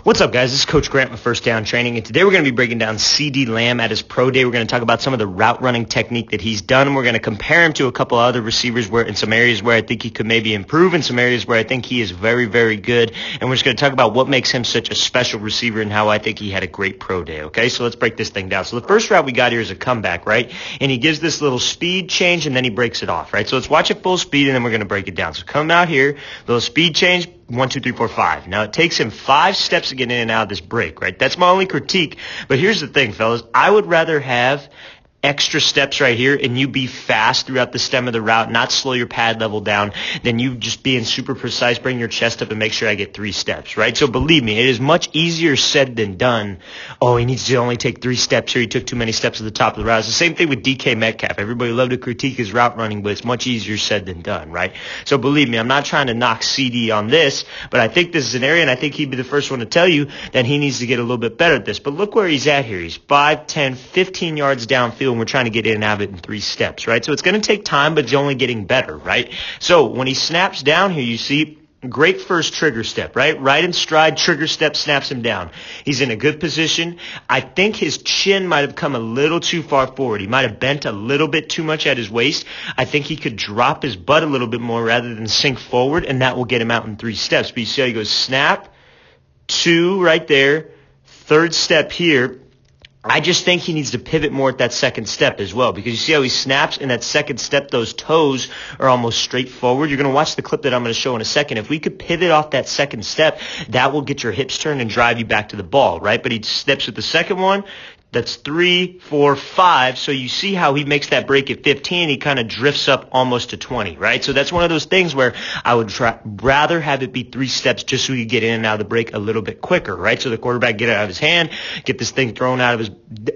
What's up, guys? This is Coach Grant with First Down Training, and today we're going to be breaking down CeeDee Lamb at his pro day. We're going to talk about some of the route running technique that he's done, and we're going to compare him to a couple other receivers where in some areas where I think he could maybe improve, in some areas where I think he is very, very good, and we're just going to talk about what makes him such a special receiver and how I think he had a great pro day, okay? So let's break this thing down. So the first route we got here is a comeback, right? And he gives this little speed change, and then he breaks it off, right? So let's watch it full speed, and then we're going to break it down. So come out here, little speed change, 1, 2, 3, 4, 5. Now, it takes him 5 steps to get in and out of this break, right? That's my only critique. But here's the thing, fellas. I would rather have extra steps right here and you be fast throughout the stem of the route, not slow your pad level down, than you just being super precise, bring your chest up and make sure I get 3 steps, right? So believe me, it is much easier said than done. Oh, he needs to only take 3 steps here. He took too many steps at the top of the route. It's the same thing with DK Metcalf. Everybody loved to critique his route running, but it's much easier said than done, right? So believe me, I'm not trying to knock CD on this, but I think this is an area, and I think he'd be the first one to tell you that he needs to get a little bit better at this. But look where he's at here. He's 5, 10, 15 yards downfield, and we're trying to get in and out of it in 3 steps, right? So it's going to take time, but it's only getting better, right? So when he snaps down here, you see, great first trigger step, right? Right in stride, trigger step, snaps him down. He's in a good position. I think his chin might have come a little too far forward. He might have bent a little bit too much at his waist. I think he could drop his butt a little bit more rather than sink forward, and that will get him out in 3 steps. But you see how he goes snap, 2 right there, 3rd step here. I just think he needs to pivot more at that 2nd step as well, because you see how he snaps in that 2nd step, those toes are almost straight forward. You're going to watch the clip that I'm going to show in a second. If we could pivot off that 2nd step, that will get your hips turned and drive you back to the ball, right? But he steps with the 2nd one. That's 3, 4, 5. So you see how he makes that break at 15. He kind of drifts up almost to 20, right? So that's one of those things where I would rather have it be 3 steps just so he could get in and out of the break a little bit quicker, right? So the quarterback get it out of his hand, get this thing thrown out of his,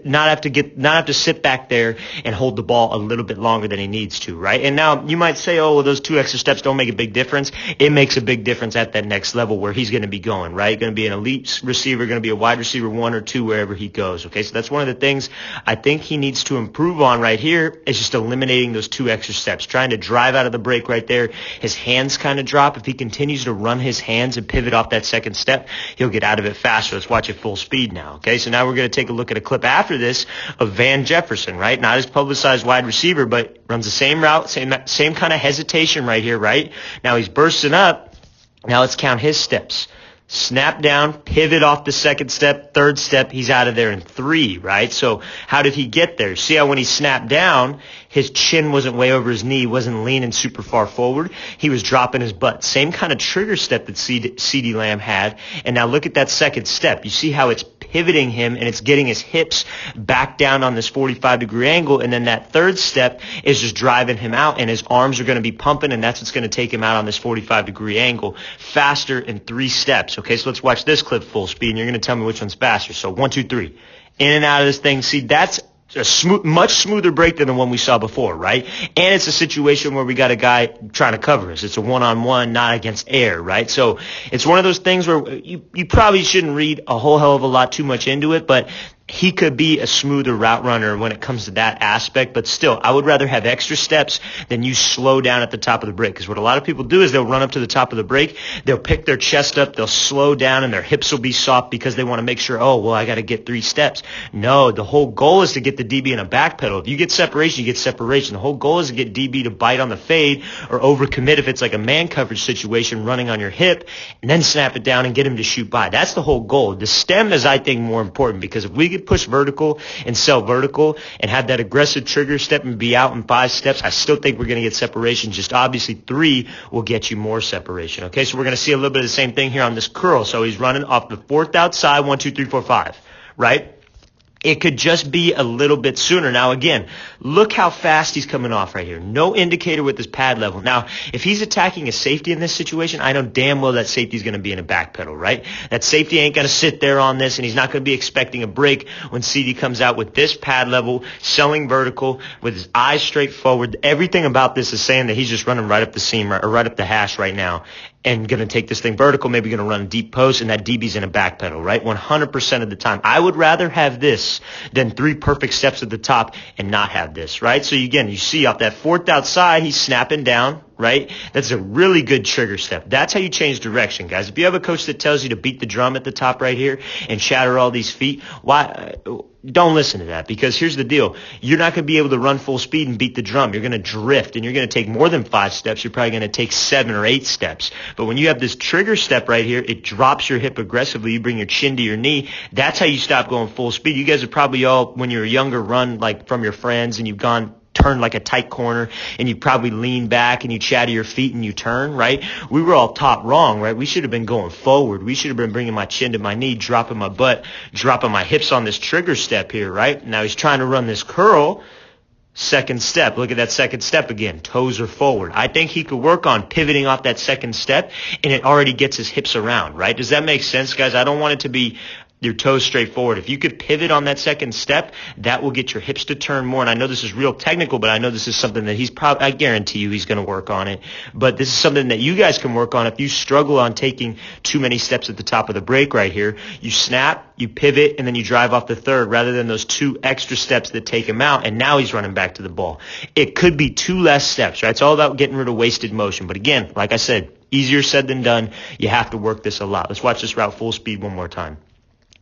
not have to sit back there and hold the ball a little bit longer than he needs to, right? And now you might say, oh, well, those 2 extra steps don't make a big difference. It makes a big difference at that next level where he's going to be going, right? Going to be an elite receiver, going to be a wide receiver 1 or 2 wherever he goes, okay? So that's one of the things I think he needs to improve on right here is just eliminating those 2 extra steps, trying to drive out of the break right there. His hands kind of drop. If he continues to run his hands and pivot off that 2nd step, he'll get out of it faster. Let's watch it full speed now, okay? So now we're going to take a look at a clip after this of Van Jefferson, right? Not his publicized wide receiver, but runs the same route, same kind of hesitation right here, right? Now he's bursting up. Now let's count his steps. Snap down, pivot off the 2nd step, 3rd step, he's out of there in 3, right? So how did he get there? See how when he snapped down, his chin wasn't way over his knee, wasn't leaning super far forward. He was dropping his butt. Same kind of trigger step that CeeDee Lamb had. And now look at that 2nd step. You see how it's pivoting him and it's getting his hips back down on this 45-degree angle. And then that 3rd step is just driving him out, and his arms are going to be pumping, and that's what's going to take him out on this 45-degree angle faster in 3 steps. Okay, so let's watch this clip full speed, and you're going to tell me which one's faster. So 1, 2, 3. In and out of this thing. See, that's a much smoother break than the one we saw before, right? And it's a situation where we got a guy trying to cover us. It's a one-on-one, not against air, right? So it's one of those things where you probably shouldn't read a whole hell of a lot too much into it, but he could be a smoother route runner when it comes to that aspect. But still, I would rather have extra steps than you slow down at the top of the break. Because what a lot of people do is they'll run up to the top of the break, they'll pick their chest up, they'll slow down, and their hips will be soft because they want to make sure, oh, well, I got to get 3 steps. No, the whole goal is to get the DB in a back pedal. If you get separation, you get separation. The whole goal is to get DB to bite on the fade or overcommit if it's like a man coverage situation running on your hip, and then snap it down and get him to shoot by. That's the whole goal. The stem is, I think, more important, because if we could push vertical and sell vertical and have that aggressive trigger step and be out in 5 steps, I still think we're going to get separation. Just obviously 3 will get you more separation. Okay, so we're going to see a little bit of the same thing here on this curl. So he's running off the 4th outside, 1, 2, 3, 4, 5, right? It could just be a little bit sooner. Now, again, look how fast he's coming off right here. No indicator with his pad level. Now, if he's attacking a safety in this situation, I know damn well that safety is going to be in a back pedal, right? That safety ain't going to sit there on this, and he's not going to be expecting a break when CD comes out with this pad level, selling vertical, with his eyes straight forward. Everything about this is saying that he's just running right up the seam, or right up the hash right now, and going to take this thing vertical, maybe going to run a deep post, and that DB's in a back pedal, right? 100% of the time. I would rather have this than 3 perfect steps at the top and not have this, right? So again, you see off that 4th outside, he's snapping down, right? That's a really good trigger step. That's how you change direction, guys. If you have a coach that tells you to beat the drum at the top right here and shatter all these feet, don't listen to that, because here's the deal. You're not going to be able to run full speed and beat the drum. You're going to drift, and you're going to take more than 5 steps. You're probably going to take 7 or 8 steps. But when you have this trigger step right here, it drops your hip aggressively. You bring your chin to your knee. That's how you stop going full speed. You guys have probably all, when you were younger, run like from your friends, and you've turned like a tight corner, and you probably lean back and you chatter your feet and you turn, right? We were all taught wrong, right? We should have been going forward. We should have been bringing my chin to my knee, dropping my butt, dropping my hips on this trigger step here, right? Now he's trying to run this curl. Second step. Look at that second step again. Toes are forward. I think he could work on pivoting off that second step, and it already gets his hips around, right? Does that make sense, guys? I don't want it to be your toes straight forward. If you could pivot on that second step, that will get your hips to turn more. And I know this is real technical, but I know this is something that I guarantee you he's going to work on it. But this is something that you guys can work on if you struggle on taking too many steps at the top of the break right here. You snap, you pivot, and then you drive off the third rather than those 2 extra steps that take him out. And now he's running back to the ball. It could be 2 less steps, right? It's all about getting rid of wasted motion. But again, like I said, easier said than done. You have to work this a lot. Let's watch this route full speed one more time.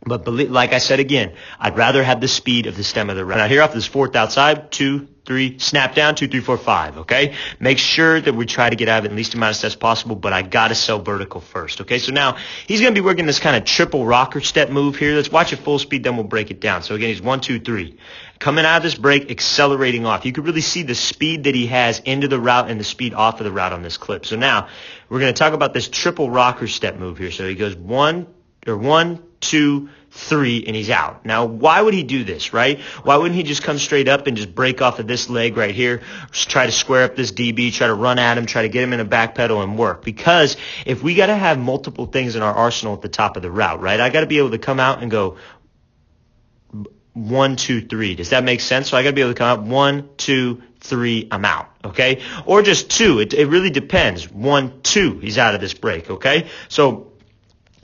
But like I said again, I'd rather have the speed of the stem of the route. Now here off this 4th outside, 2, 3, snap down, 2, 3, 4, 5, okay? Make sure that we try to get out of it in the least amount of steps possible, but I got to sell vertical first, okay? So now he's going to be working this kind of triple rocker step move here. Let's watch it full speed, then we'll break it down. So again, he's 1, 2, 3. Coming out of this break, accelerating off. You can really see the speed that he has into the route and the speed off of the route on this clip. So now we're going to talk about this triple rocker step move here. So he goes 1, 2, 3, and he's out. Now, why would he do this, right? Why wouldn't he just come straight up and just break off of this leg right here, just try to square up this DB, try to run at him, try to get him in a back pedal and work? Because if we got to have multiple things in our arsenal at the top of the route, right? I got to be able to come out and go 1, 2, 3. Does that make sense? So I got to be able to come out 1, 2, 3, I'm out, okay? Or just 2. It really depends. 1, 2, he's out of this break, okay? So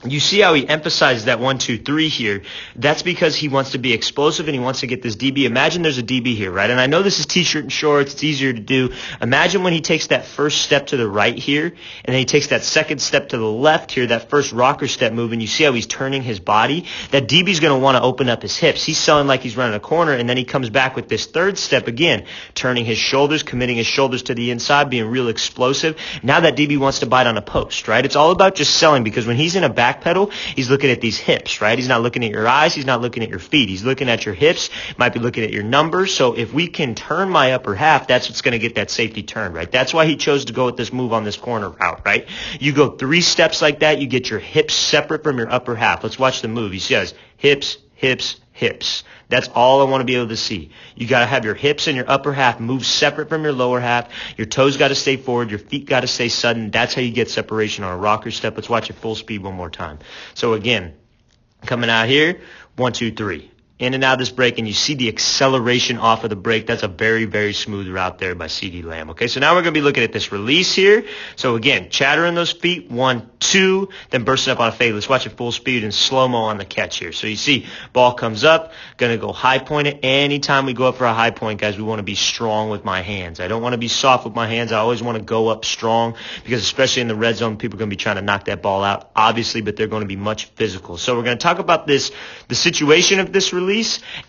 you see how he emphasizes that 1, 2, 3 here. That's because he wants to be explosive and he wants to get this DB. Imagine there's a DB here, right? And I know this is t-shirt and shorts. It's easier to do. Imagine when he takes that first step to the right here, and then he takes that second step to the left here, that first rocker step move, and you see how he's turning his body. That DB's going to want to open up his hips. He's selling like he's running a corner, and then he comes back with this third step again, turning his shoulders, committing his shoulders to the inside, being real explosive. Now that DB wants to bite on a post, right? It's all about just selling, because when he's in a back pedal, he's looking at these hips, right? He's not looking at your eyes. He's not looking at your feet. He's looking at your hips. Might be looking at your numbers. So if we can turn my upper half, that's what's going to get that safety turn, right? That's why he chose to go with this move on this corner route, right? You go 3 steps like that, you get your hips separate from your upper half. Let's watch the move. He says hips, hips, hips. That's all I want to be able to see. You got to have your hips and your upper half move separate from your lower half. Your toes got to stay forward. Your feet got to stay sudden. That's how you get separation on a rocker step. Let's watch it full speed one more time. So again, coming out here, 1, 2, 3. In and out of this break, and you see the acceleration off of the break. That's a very, very smooth route there by CEEDEE Lamb. Okay, so now we're going to be looking at this release here. So again, chattering those feet, 1, 2, then bursting up on a fade. Let's watch it full speed and slow-mo on the catch here. So you see, ball comes up, going to go high point it. Anytime we go up for a high point, guys, we want to be strong with my hands. I don't want to be soft with my hands. I always want to go up strong, because especially in the red zone, people are going to be trying to knock that ball out, obviously, but they're going to be much physical. So we're going to talk about this, the situation of this release,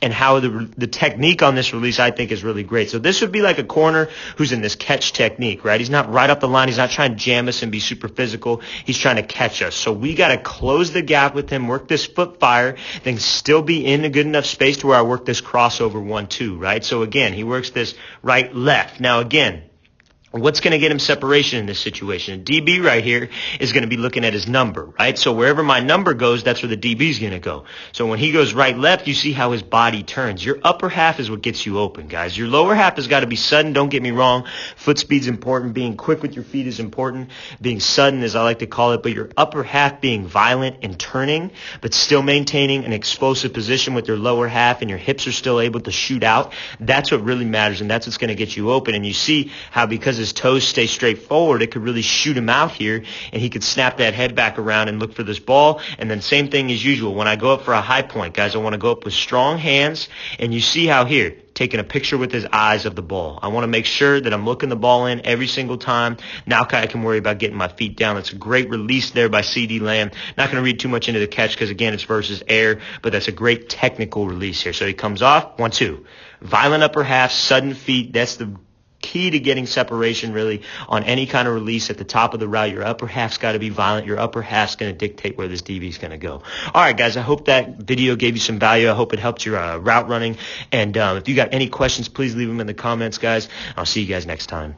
and how the technique on this release I think is really great. So this would be like a corner who's in this catch technique, right? He's not right up the line. He's not trying to jam us and be super physical. He's trying to catch us. So we got to close the gap with him, work this foot fire, then still be in a good enough space to where I work this crossover 1, 2, right? So again, he works this right, left. Now again, what's going to get him separation in this situation? A DB right here is going to be looking at his number, right? So wherever my number goes, that's where the DB is going to go. So when he goes right, left, you see how his body turns. Your upper half is what gets you open, guys. Your lower half has got to be sudden. Don't get me wrong. Foot speed's important. Being quick with your feet is important. Being sudden, as I like to call it. But your upper half being violent and turning, but still maintaining an explosive position with your lower half, and your hips are still able to shoot out. That's what really matters, and that's what's going to get you open. And you see how, because his toes stay straight forward, it could really shoot him out here, and he could snap that head back around and look for this ball. And then same thing as usual. When I go up for a high point, guys, I want to go up with strong hands, and you see how here, taking a picture with his eyes of the ball. I want to make sure that I'm looking the ball in every single time. Now I can worry about getting my feet down. It's a great release there by CeeDee Lamb. Not going to read too much into the catch because, again, it's versus air, but that's a great technical release here. So he comes off, 1-2. Violent upper half, sudden feet. That's the key to getting separation really on any kind of release at the top of the route. Your upper half's got to be violent. Your upper half's going to dictate where this DB is going to go. All right, guys, I hope that video gave you some value. I hope it helped your route running. And if you got any questions, please leave them in the comments, guys. I'll see you guys next time.